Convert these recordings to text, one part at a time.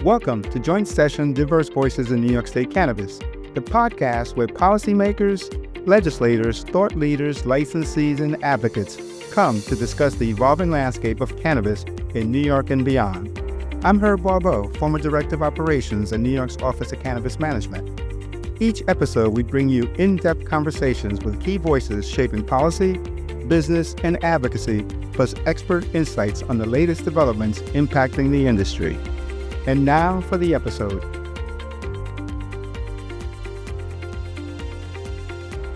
Welcome to Joint Session Diverse Voices in New York State Cannabis, the podcast where policymakers, legislators, thought leaders, licensees, and advocates come to discuss the evolving landscape of cannabis in New York and beyond. I'm Herb Barbot, former Director of Operations in New York's Office of Cannabis Management. Each episode, we bring you in-depth conversations with key voices shaping policy, business, and advocacy, plus expert insights on the latest developments impacting the industry. And now for the episode.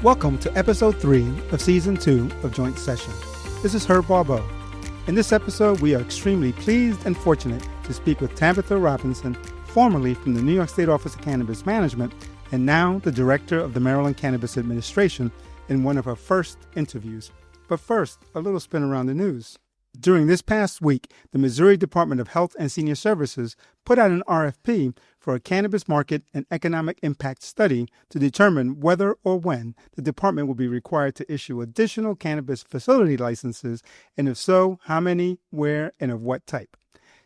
Welcome to episode 3 of season 2 of Joint Session. This is Herb Barbot. In this episode, we are extremely pleased and fortunate to speak with Tabitha Robinson, formerly from the New York State Office of Cannabis Management, and now the Director of the Maryland Cannabis Administration, in one of her first interviews. But first, a little spin around the news. During this past week, the Missouri Department of Health and Senior Services put out an RFP for a cannabis market and economic impact study to determine whether or when the department will be required to issue additional cannabis facility licenses, and if so, how many, where, and of what type.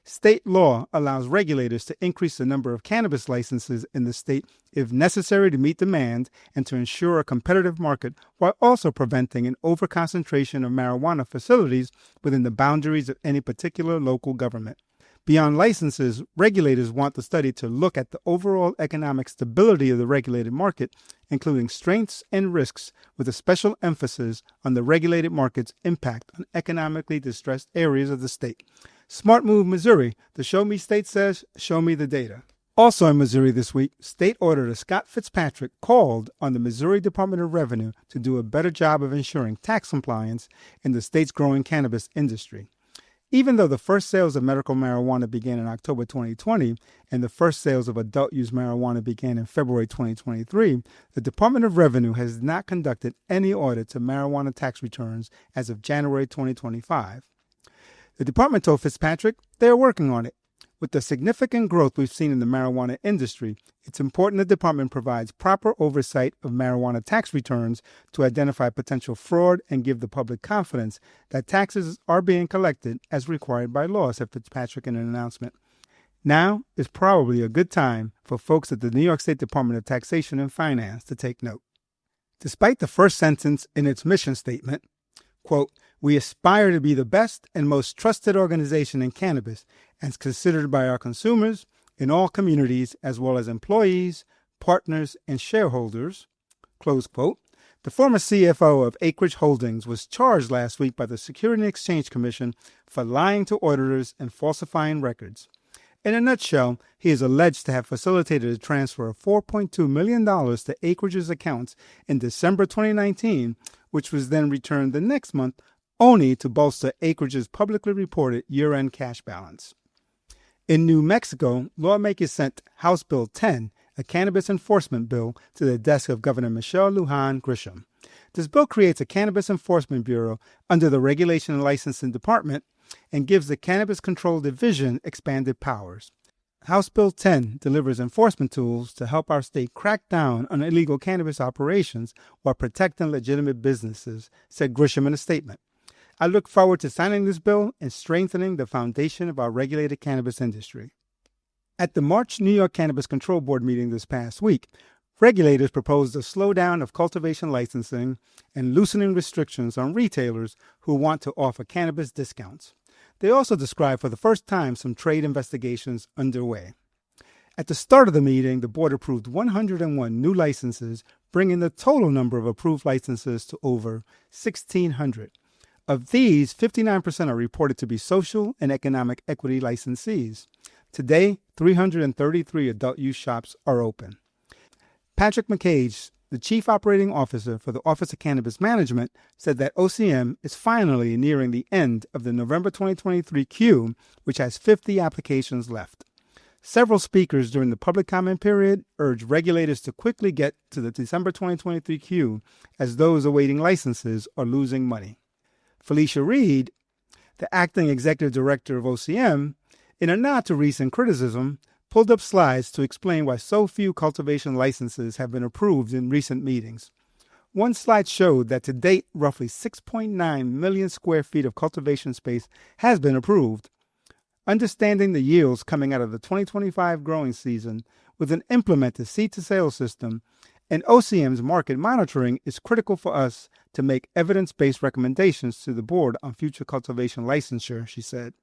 State law allows regulators to increase the number of cannabis licenses in the state if necessary to meet demand and to ensure a competitive market, while also preventing an overconcentration of marijuana facilities within the boundaries of any particular local government. Beyond licenses, regulators want the study to look at the overall economic stability of the regulated market, including strengths and risks, with a special emphasis on the regulated market's impact on economically distressed areas of the state. Smart move, Missouri. The Show Me State says, show me the data. Also in Missouri this week, State Auditor Scott Fitzpatrick called on the Missouri Department of Revenue to do a better job of ensuring tax compliance in the state's growing cannabis industry. Even though the first sales of medical marijuana began in October 2020 and the first sales of adult-use marijuana began in February 2023, the Department of Revenue has not conducted any audit to marijuana tax returns as of January 2025. The department told Fitzpatrick they are working on it. With the significant growth we've seen in the marijuana industry, it's important the department provides proper oversight of marijuana tax returns to identify potential fraud and give the public confidence that taxes are being collected as required by law, said Fitzpatrick in an announcement. Now is probably a good time for folks at the New York State Department of Taxation and Finance to take note. Despite the first sentence in its mission statement, quote, "We aspire to be the best and most trusted organization in cannabis and considered by our consumers in all communities as well as employees, partners, and shareholders," close quote. The former CFO of Acreage Holdings was charged last week by the Securities and Exchange Commission for lying to auditors and falsifying records. In a nutshell, he is alleged to have facilitated a transfer of $4.2 million to Acreage's accounts in December 2019, which was then returned the next month, only to bolster Acreage's publicly reported year-end cash balance. In New Mexico, lawmakers sent House Bill 10, a cannabis enforcement bill, to the desk of Governor Michelle Lujan Grisham. This bill creates a Cannabis Enforcement Bureau under the Regulation and Licensing Department and gives the Cannabis Control Division expanded powers. House Bill 10 delivers enforcement tools to help our state crack down on illegal cannabis operations while protecting legitimate businesses, said Grisham in a statement. I look forward to signing this bill and strengthening the foundation of our regulated cannabis industry. At the March New York Cannabis Control Board meeting this past week, regulators proposed a slowdown of cultivation licensing and loosening restrictions on retailers who want to offer cannabis discounts. They also described for the first time some trade investigations underway. At the start of the meeting, the board approved 101 new licenses, bringing the total number of approved licenses to over 1,600. Of these, 59% are reported to be social and economic equity licensees. Today, 333 adult use shops are open. Patrick McCage, the Chief Operating Officer for the Office of Cannabis Management, said that OCM is finally nearing the end of the November 2023 queue, which has 50 applications left. Several speakers during the public comment period urged regulators to quickly get to the December 2023 queue, as those awaiting licenses are losing money. Felicia Reed, the acting executive director of OCM, in a nod to recent criticism, pulled up slides to explain why so few cultivation licenses have been approved in recent meetings. One slide showed that to date, roughly 6.9 million square feet of cultivation space has been approved. Understanding the yields coming out of the 2025 growing season with an implemented seed-to-sale system and OCM's market monitoring is critical for us to make evidence-based recommendations to the board on future cultivation licensure, she said.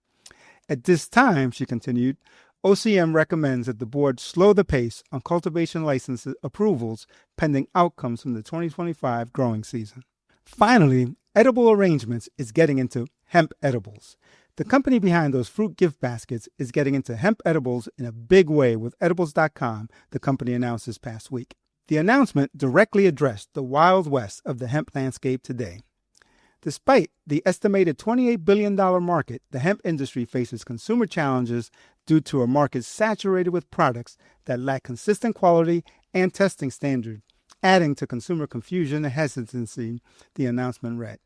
At this time, she continued, OCM recommends that the board slow the pace on cultivation license approvals pending outcomes from the 2025 growing season. Finally, Edible Arrangements is getting into hemp edibles. The company behind those fruit gift baskets is getting into hemp edibles in a big way with edibles.com, the company announced this past week. The announcement directly addressed the Wild West of the hemp landscape today. Despite the estimated $28 billion market, the hemp industry faces consumer challenges due to a market saturated with products that lack consistent quality and testing standards, adding to consumer confusion and hesitancy, the announcement read.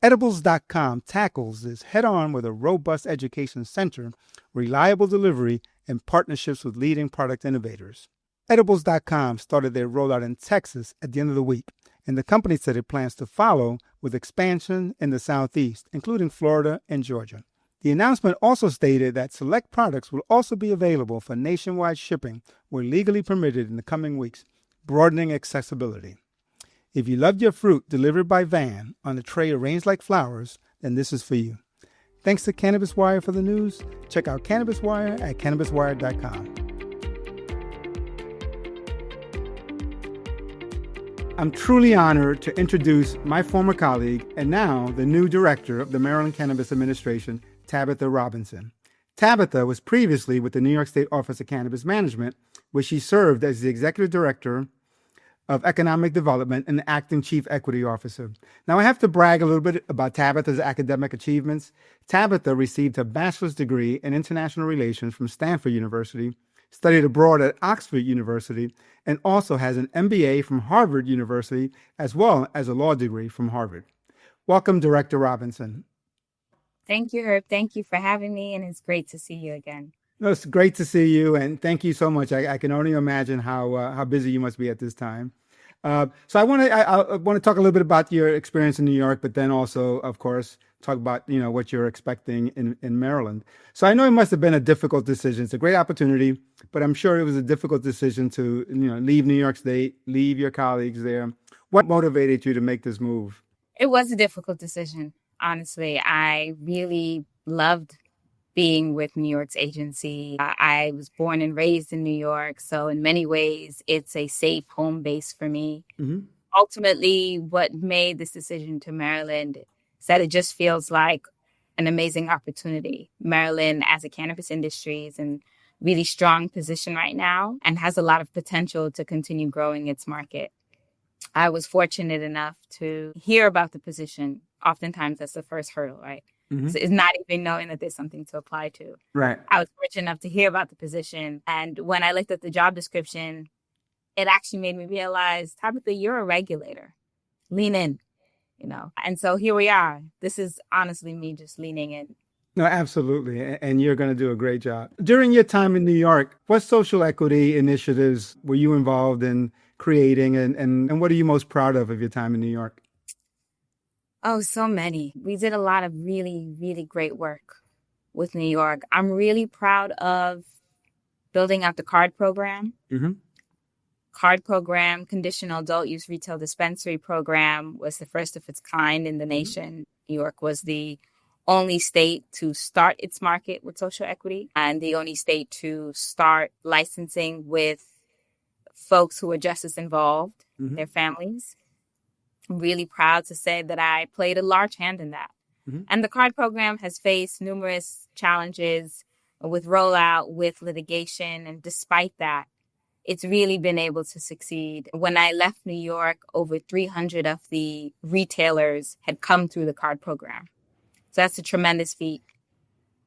Edibles.com tackles this head-on with a robust education center, reliable delivery, and partnerships with leading product innovators. Edibles.com started their rollout in Texas at the end of the week, and the company said it plans to follow with expansion in the Southeast, including Florida and Georgia. The announcement also stated that select products will also be available for nationwide shipping where legally permitted in the coming weeks, broadening accessibility. If you loved your fruit delivered by van on a tray arranged like flowers, then this is for you. Thanks to Cannabis Wire for the news. Check out Cannabis Wire at cannabiswire.com. I'm truly honored to introduce my former colleague and now the new director of the Maryland Cannabis Administration, Tabitha Robinson. Tabitha was previously with the New York State Office of Cannabis Management, where she served as the Executive Director of Economic Development and the Acting Chief Equity Officer. Now, I have to brag a little bit about Tabitha's academic achievements. Tabitha received her bachelor's degree in international relations from Stanford University, studied abroad at Oxford University, and also has an MBA from Harvard University, as well as a law degree from Harvard. Welcome, Director Robinson. Thank you, Herb. Thank you for having me, and it's great to see you again. No, it's great to see you, and thank you so much. I can only imagine how busy you must be at this time. So I want to talk a little bit about your experience in New York, but then also, of course, talk about what you're expecting in Maryland. So I know it must have been a difficult decision. It's a great opportunity, but I'm sure it was a difficult decision to leave New York State, leave your colleagues there. What motivated you to make this move? It was a difficult decision, honestly. I really loved being with New York's agency. I was born and raised in New York, so in many ways, it's a safe home base for me. Mm-hmm. Ultimately, what made this decision to Maryland is that it just feels like an amazing opportunity. Maryland, as a cannabis industry, is in really strong position right now and has a lot of potential to continue growing its market. I was fortunate enough to hear about the position. Oftentimes, that's the first hurdle, right? Mm-hmm. So it's not even knowing that there's something to apply to. Right. I was fortunate enough to hear about the position. And when I looked at the job description, it actually made me realize, Tabitha, you're a regulator. Lean in, And so here we are. This is honestly me just leaning in. No, absolutely. And you're going to do a great job. During your time in New York, what social equity initiatives were you involved in creating? And what are you most proud of your time in New York? Oh, so many. We did a lot of really, really great work with New York. I'm really proud of building out the CARD program. Mm-hmm. CARD program, Conditional Adult Use Retail Dispensary program, was the first of its kind in the nation. Mm-hmm. New York was the only state to start its market with social equity and the only state to start licensing with folks who are just as involved, mm-hmm. their families. I'm really proud to say that I played a large hand in that. Mm-hmm. And the CARD program has faced numerous challenges with rollout, with litigation. And despite that, it's really been able to succeed. When I left New York, over 300 of the retailers had come through the CARD program. So that's a tremendous feat.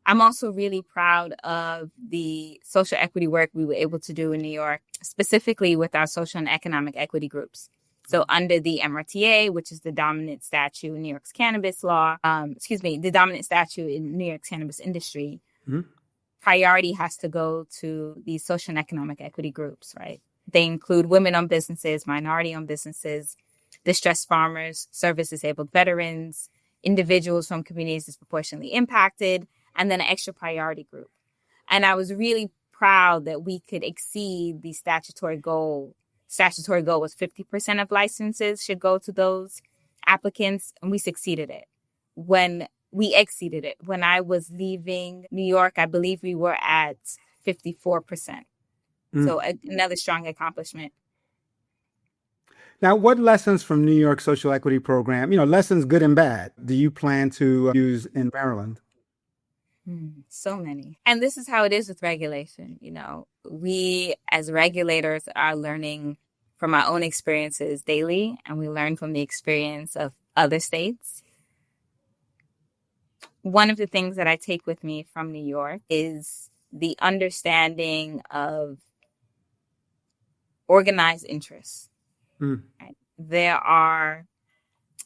I'm also really proud of the social equity work we were able to do in New York, specifically with our social and economic equity groups. So under the MRTA, which is the dominant statute in New York's cannabis law, the dominant statute in New York's cannabis industry, mm-hmm. priority has to go to these social and economic equity groups, right? They include women-owned businesses, minority-owned businesses, distressed farmers, service-disabled veterans, individuals from communities disproportionately impacted, and then an extra priority group. And I was really proud that we could exceed the statutory goal. Statutory goal was 50% of licenses should go to those applicants, and we succeeded it. When we exceeded it, when I was leaving New York, I believe we were at 54%. So another strong accomplishment. Now, what lessons from New York social equity program, lessons good and bad, do you plan to use in Maryland? So many. And this is how it is with regulation. We as regulators are learning from our own experiences daily, and we learn from the experience of other states. One of the things that I take with me from New York is the understanding of organized interests. Right? There are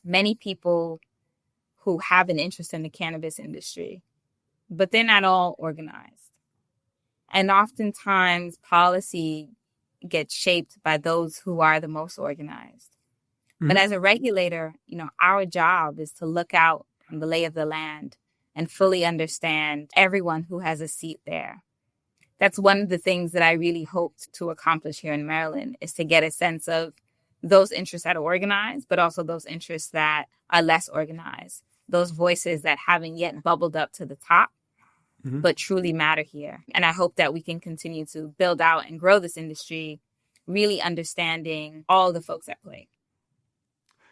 many people who have an interest in the cannabis industry, but they're not all organized. And oftentimes policy gets shaped by those who are the most organized. But as a regulator, our job is to look out on the lay of the land and fully understand everyone who has a seat there. That's one of the things that I really hoped to accomplish here in Maryland, is to get a sense of those interests that are organized, but also those interests that are less organized, those voices that haven't yet bubbled up to the top, but truly matter here. And I hope that we can continue to build out and grow this industry, really understanding all the folks at play.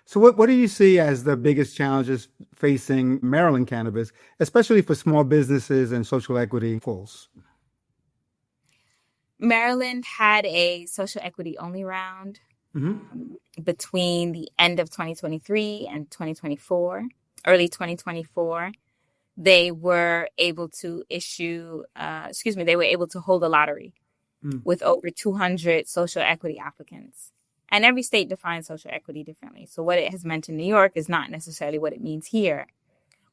So what do you see as the biggest challenges facing Maryland cannabis, especially for small businesses and social equity goals? Maryland had a social equity only round between the end of 2023 and 2024, early 2024. They were able to they were able to hold a lottery with over 200 social equity applicants. And every state defines social equity differently. So what it has meant in New York is not necessarily what it means here.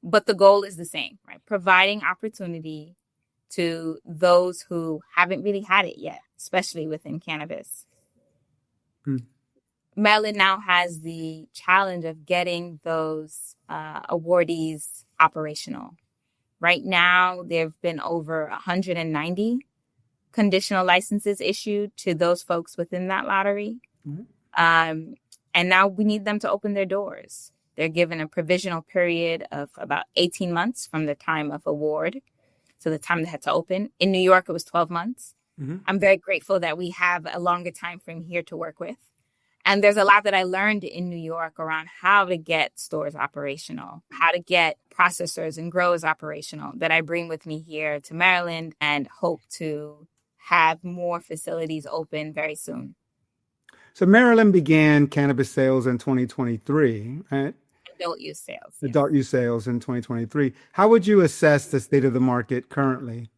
But the goal is the same, right? Providing opportunity to those who haven't really had it yet, especially within cannabis. Maryland now has the challenge of getting those awardees operational. Right now, there have been over 190 conditional licenses issued to those folks within that lottery. And now we need them to open their doors. They're given a provisional period of about 18 months from the time of award to the time they had to open. In New York, it was 12 months. I'm very grateful that we have a longer time frame here to work with. And there's a lot that I learned in New York around how to get stores operational, how to get processors and growers operational, that I bring with me here to Maryland and hope to have more facilities open very soon. So Maryland began cannabis sales in 2023, right? Adult use sales. Adult use sales in 2023. How would you assess the state of the market currently?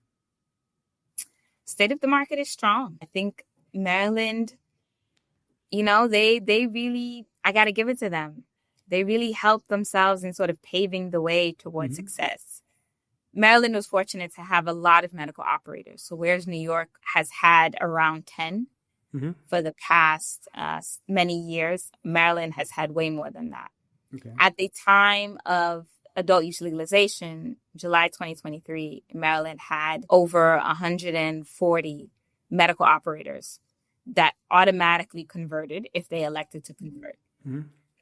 State of the market is strong. I think Maryland, they really, I got to give it to them. They really helped themselves in sort of paving the way towards success. Maryland was fortunate to have a lot of medical operators. So whereas New York has had around 10 for the past many years, Maryland has had way more than that. Okay. At the time of adult use legalization, July 2023, Maryland had over 140 medical operators that automatically converted if they elected to convert.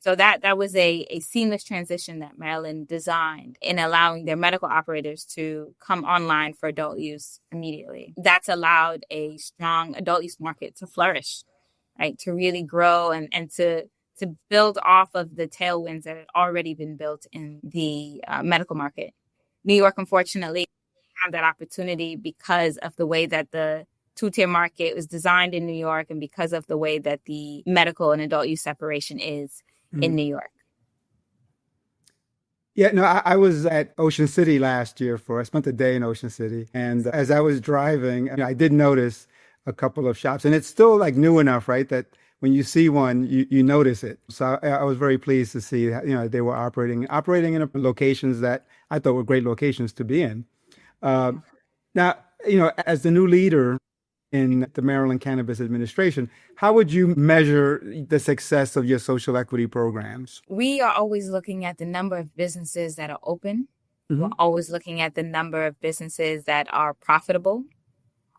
So that was a seamless transition that Maryland designed in allowing their medical operators to come online for adult use immediately. That's allowed a strong adult use market to flourish, right? To really grow and to build off of the tailwinds that had already been built in the medical market. New York, unfortunately, had that opportunity because of the way that the two-tier market was designed in New York and because of the way that the medical and adult use separation is in New York. Yeah, no, I was at Ocean City last year I spent a day in Ocean City. And as I was driving, I did notice a couple of shops, and it's still like new enough, right? That when you see one, you notice it. So I was very pleased to see that, they were operating in locations that I thought were great locations to be in. Now, as the new leader in the Maryland Cannabis Administration, how would you measure the success of your social equity programs? We are always looking at the number of businesses that are open We're always looking at the number of businesses that are profitable.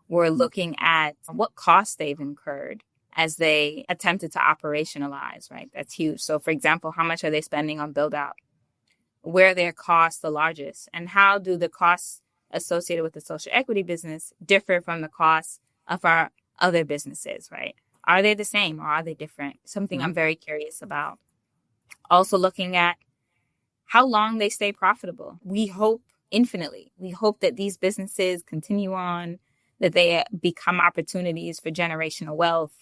We're looking at what costs they've incurred as they attempted to operationalize, right? That's huge. So, for example, how much are they spending on build out? Where are their costs the largest? And how do the costs associated with the social equity business differ from the costs of our other businesses, right? Are they the same or are they different? Something I'm very curious about. Also looking at how long they stay profitable. We hope infinitely. We hope that these businesses continue on, that they become opportunities for generational wealth,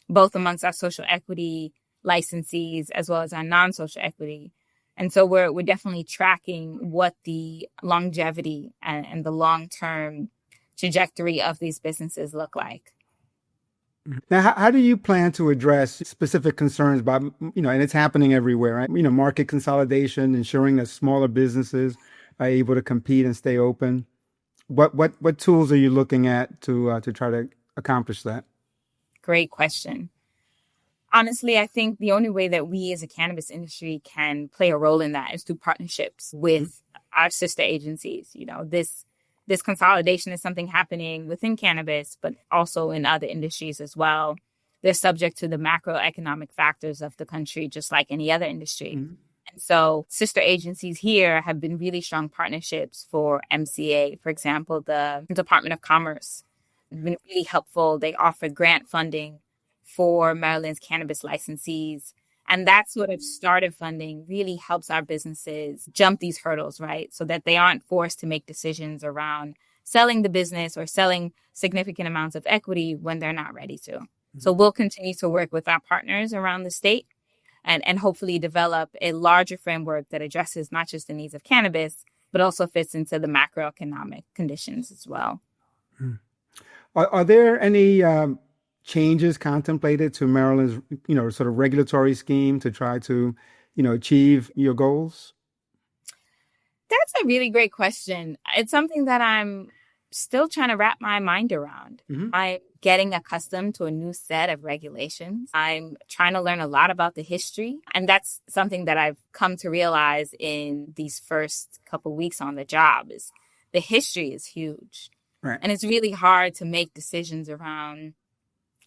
both amongst our social equity licensees as well as our non-social equity. And so we're definitely tracking what the longevity and the long-term trajectory of these businesses look like. Now, how do you plan to address specific concerns about, and it's happening everywhere, right? Market consolidation, ensuring that smaller businesses are able to compete and stay open. What tools are you looking at to try to accomplish that? Great question. Honestly, I think the only way that we as a cannabis industry can play a role in that is through partnerships with our sister agencies. This consolidation is something happening within cannabis, but also in other industries as well. They're subject to the macroeconomic factors of the country, just like any other industry. And so sister agencies here have been really strong partnerships for MCA. For example, the Department of Commerce has been really helpful. They offer grant funding for Maryland's cannabis licensees. And that sort of startup funding really helps our businesses jump these hurdles, right? So that they aren't forced to make decisions around selling the business or selling significant amounts of equity when they're not ready to. So we'll continue to work with our partners around the state and hopefully develop a larger framework that addresses not just the needs of cannabis, but also fits into the macroeconomic conditions as well. Are there any changes contemplated to Maryland's, sort of regulatory scheme to try to, achieve your goals? That's a really great question. It's something that I'm still trying to wrap my mind around. I'm getting accustomed to a new set of regulations. I'm trying to learn a lot about the history. And that's something that I've come to realize in these first couple weeks on the job is the history is huge. Right. And it's really hard to make decisions around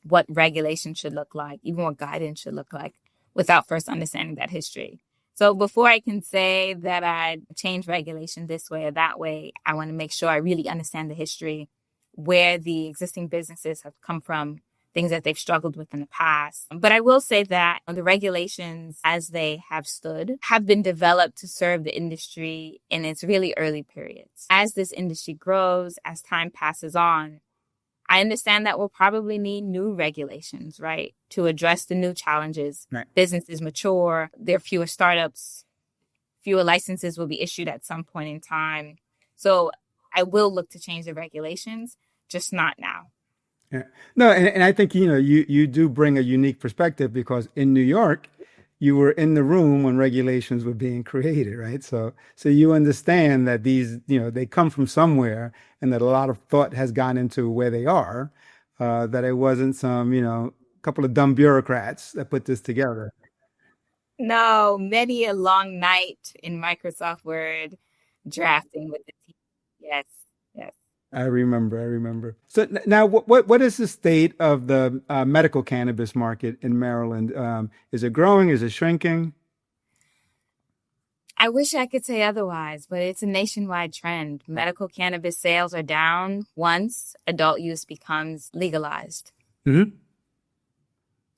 what regulation should look like, even what guidance should look like, without first understanding that history. So before I can say that I change regulation this way or that way, I want to make sure I really understand the history, where the existing businesses have come from, things that they've struggled with in the past. But I will say that the regulations, as they have stood, have been developed to serve the industry in its really early periods. As this industry grows, as time passes on, I understand that we'll probably need new regulations, right, to address the new challenges. Right. Businesses mature, there are fewer startups, fewer licenses will be issued at some point in time. So I will look to change the regulations, just not now. Yeah. No, and I think, you do bring a unique perspective because in New York, you were in the room when regulations were being created, right? So you understand that these, they come from somewhere and that a lot of thought has gone into where they are, that it wasn't some, couple of dumb bureaucrats that put this together. No, many a long night in Microsoft Word drafting with the team. Yes. I remember. So now, what is the state of the medical cannabis market in Maryland? Is it growing? Is it shrinking? I wish I could say otherwise, but it's a nationwide trend. Medical cannabis sales are down once adult use becomes legalized. Mm-hmm.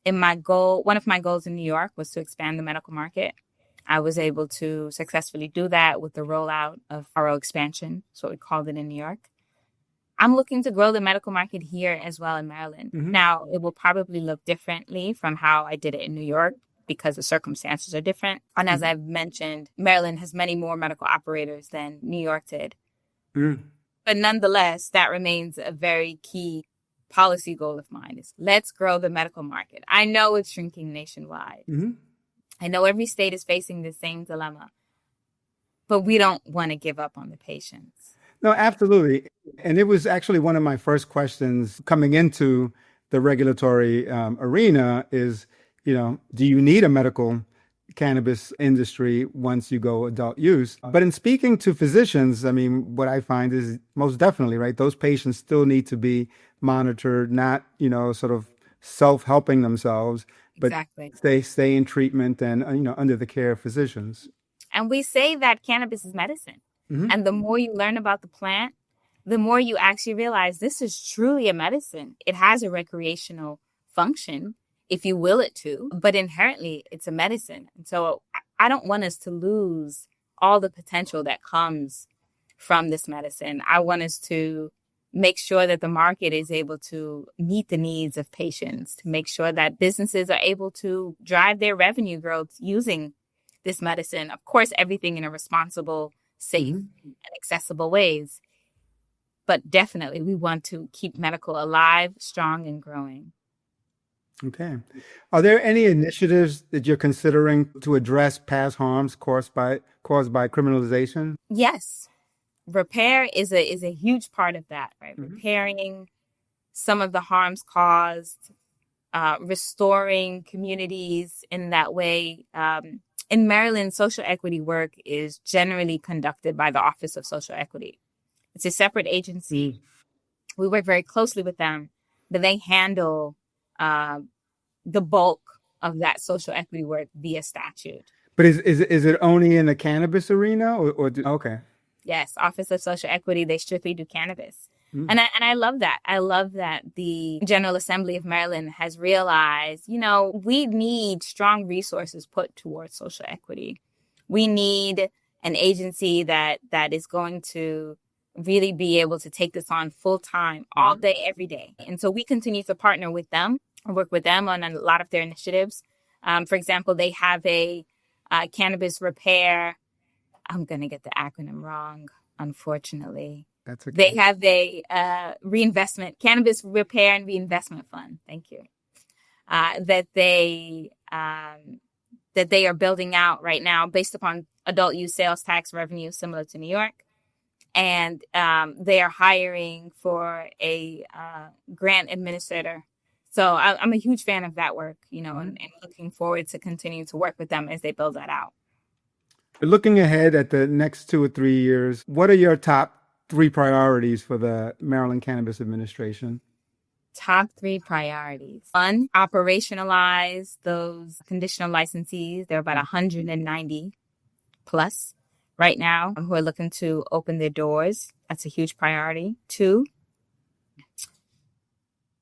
One of my goals in New York was to expand the medical market. I was able to successfully do that with the rollout of RO expansion. That's what we called it in New York. I'm looking to grow the medical market here as well in Maryland. Mm-hmm. Now, it will probably look differently from how I did it in New York because the circumstances are different. And as I've mentioned, Maryland has many more medical operators than New York did. But nonetheless, that remains a very key policy goal of mine is let's grow the medical market. I know it's shrinking nationwide. I know every state is facing the same dilemma, but we don't want to give up on the patients. No, absolutely. And it was actually one of my first questions coming into the regulatory arena is, do you need a medical cannabis industry once you go adult use. But in speaking to physicians, I mean, what I find is most definitely, right, those patients still need to be monitored, not, sort of self-helping themselves, but Exactly. they stay in treatment and, under the care of physicians. And we say that cannabis is medicine. Mm-hmm. And the more you learn about the plant, the more you actually realize this is truly a medicine. It has a recreational function, if you will it to, but inherently it's a medicine. And so I don't want us to lose all the potential that comes from this medicine. I want us to make sure that the market is able to meet the needs of patients, to make sure that businesses are able to drive their revenue growth using this medicine. Of course, everything in a responsible, safe, and accessible ways. But definitely, we want to keep medical alive, strong, and growing. Okay. Are there any initiatives that you're considering to address past harms caused by criminalization? Yes. Repair is a huge part of that, right? Mm-hmm. Repairing some of the harms caused, restoring communities in that way. In Maryland, social equity work is generally conducted by the Office of Social Equity. It's a separate agency. We work very closely with them, but they handle the bulk of that social equity work via statute. But is it only in the cannabis arena okay? Yes, Office of Social Equity, they strictly do cannabis. Mm. And I love that. I love that the General Assembly of Maryland has realized, we need strong resources put towards social equity. We need an agency that is going to really be able to take this on full time, all day, every day. And so we continue to partner with them and work with them on a lot of their initiatives. For example, they have a cannabis repair. I'm going to get the acronym wrong, unfortunately. That's okay. They have a reinvestment, cannabis repair and reinvestment fund. Thank you. That they are building out right now based upon adult use sales tax revenue, similar to New York. And they are hiring for a grant administrator. So I'm a huge fan of that work, and looking forward to continue to work with them as they build that out. Looking ahead at the next 2 or 3 years, what are your top 3 priorities for the Maryland Cannabis Administration? Top 3 priorities. 1, operationalize those conditional licensees. There are about 190 plus right now who are looking to open their doors. That's a huge priority. 2,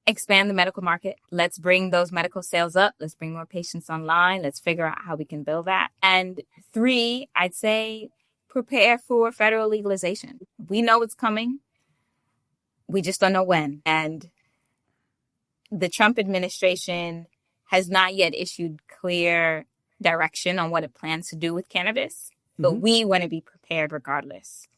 expand the medical market. Let's bring those medical sales up. Let's bring more patients online. Let's figure out how we can build that. And 3, I'd say prepare for federal legalization. We know it's coming. We just don't know when. And the Trump administration has not yet issued clear direction on what it plans to do with cannabis. But we want to be prepared regardless.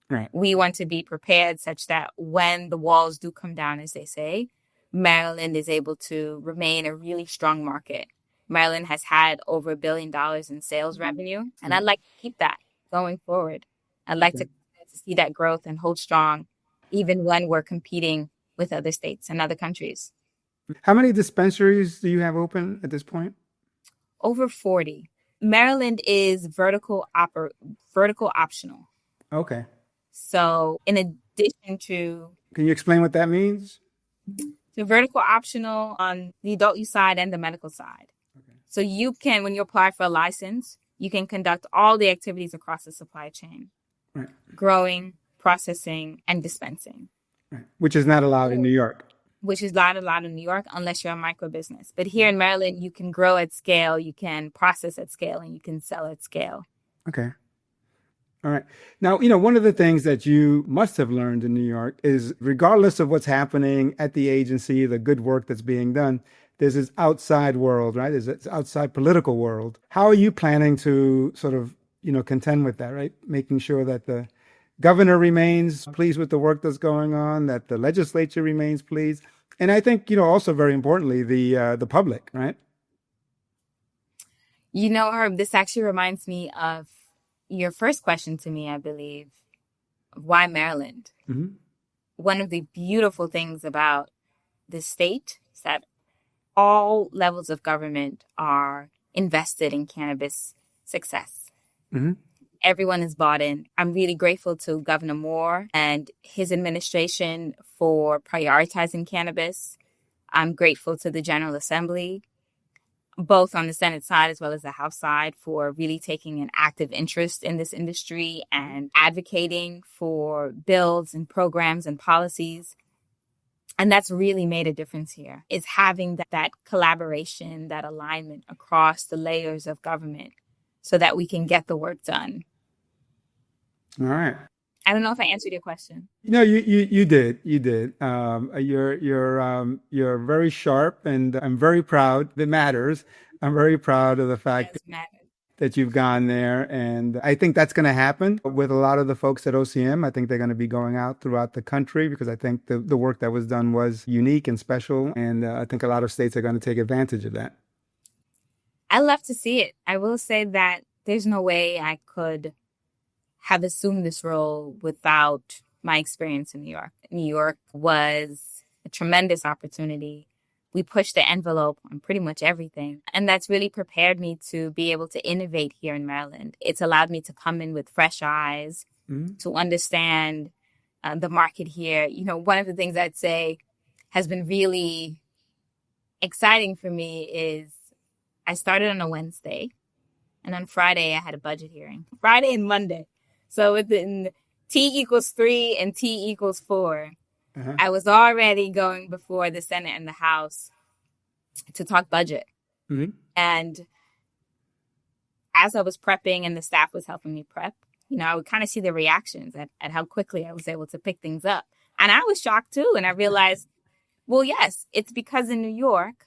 Right. We want to be prepared such that when the walls do come down, as they say, Maryland is able to remain a really strong market. Maryland has had over $1 billion in sales revenue, and I'd like to keep that going forward. I'd like to see that growth and hold strong, even when we're competing with other states and other countries. How many dispensaries do you have open at this point? Over 40. Maryland is vertical optional. Okay. So in addition to... Can you explain what that means? So vertical optional on the adult use side and the medical side. Okay. So you can, when you apply for a license, you can conduct all the activities across the supply chain. Right. Growing, processing, and dispensing. Right. Which is not allowed in New York. Which is not allowed in New York unless you're a micro business. But here in Maryland, you can grow at scale, you can process at scale, and you can sell at scale. Okay. All right. Now, one of the things that you must have learned in New York is regardless of what's happening at the agency, the good work that's being done, there's this outside world, right? There's this outside political world. How are you planning to sort of, contend with that, right? Making sure that the governor remains pleased with the work that's going on, that the legislature remains pleased. And I think, also very importantly, the public, right? Herb, this actually reminds me of your first question to me, I believe. Why Maryland? Mm-hmm. One of the beautiful things about this state is that all levels of government are invested in cannabis success. Mm-hmm. Everyone is bought in. I'm really grateful to Governor Moore and his administration for prioritizing cannabis. I'm grateful to the General Assembly, both on the Senate side as well as the House side, for really taking an active interest in this industry and advocating for bills and programs and policies. And that's really made a difference here, is having that collaboration, that alignment across the layers of government so that we can get the work done. All right. I don't know if I answered your question. No, you did. You did. You're very sharp, and I'm very proud. It matters. I'm very proud of the fact that you've gone there, and I think that's going to happen with a lot of the folks at OCM. I think they're going to be going out throughout the country because I think the work that was done was unique and special, and I think a lot of states are going to take advantage of that. I love to see it. I will say that there's no way I could have assumed this role without my experience in New York. New York was a tremendous opportunity. We pushed the envelope on pretty much everything. And that's really prepared me to be able to innovate here in Maryland. It's allowed me to come in with fresh eyes, to understand the market here. You know, one of the things I'd say has been really exciting for me is I started on a Wednesday, and on Friday I had a budget hearing. Friday and Monday. So within T = 3 and T = 4, I was already going before the Senate and the House to talk budget. Mm-hmm. And as I was prepping and the staff was helping me prep, you know, I would kind of see the reactions at how quickly I was able to pick things up. And I was shocked too. And I realized, well, yes, it's because in New York,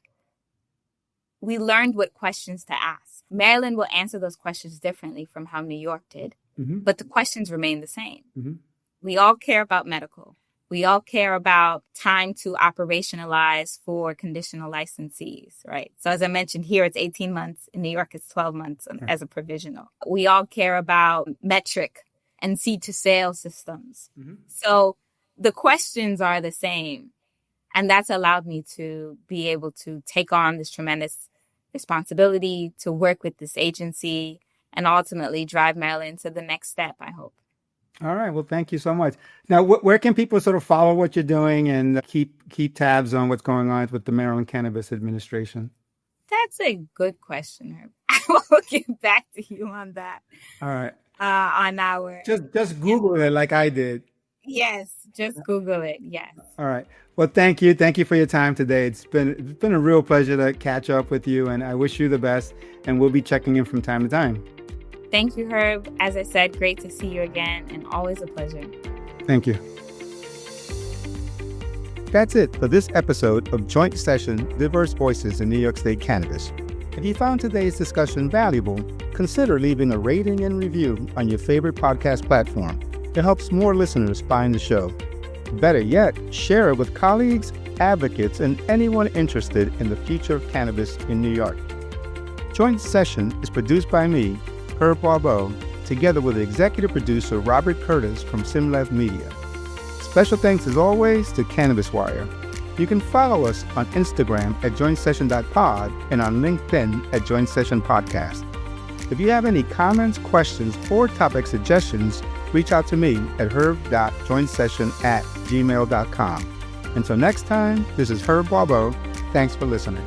we learned what questions to ask. Maryland will answer those questions differently from how New York did. Mm-hmm. But the questions remain the same. Mm-hmm. We all care about medical. We all care about time to operationalize for conditional licensees, right? So as I mentioned here, it's 18 months. In New York, it's 12 months as a provisional. We all care about metric and seed to sale systems. Mm-hmm. So the questions are the same. And that's allowed me to be able to take on this tremendous responsibility to work with this agency and ultimately drive Maryland to the next step, I hope. All right. Well, thank you so much. Now, where can people sort of follow what you're doing and keep tabs on what's going on with the Maryland Cannabis Administration? That's a good question, Herb. I will get back to you on that. All right. On our... Just Google it like I did. Yes, just Google it. Yes. All right. Well, thank you. Thank you for your time today. It's been a real pleasure to catch up with you, and I wish you the best, and we'll be checking in from time to time. Thank you, Herb. As I said, great to see you again, and always a pleasure. Thank you. That's it for this episode of Joint Session Diverse Voices in New York State Cannabis. If you found today's discussion valuable, consider leaving a rating and review on your favorite podcast platform. It helps more listeners find the show. Better yet, share it with colleagues, advocates, and anyone interested in the future of cannabis in New York. Joint Session is produced by me, Herb Barbot, together with executive producer Robert Curtis from Simlev Media. Special thanks as always to Cannabis Wire. You can follow us on Instagram at jointsession.pod and on LinkedIn at Joint Session Podcast. If you have any comments, questions, or topic suggestions, reach out to me at herb.jointsession@gmail.com. Until next time, this is Herb Barbot. Thanks for listening.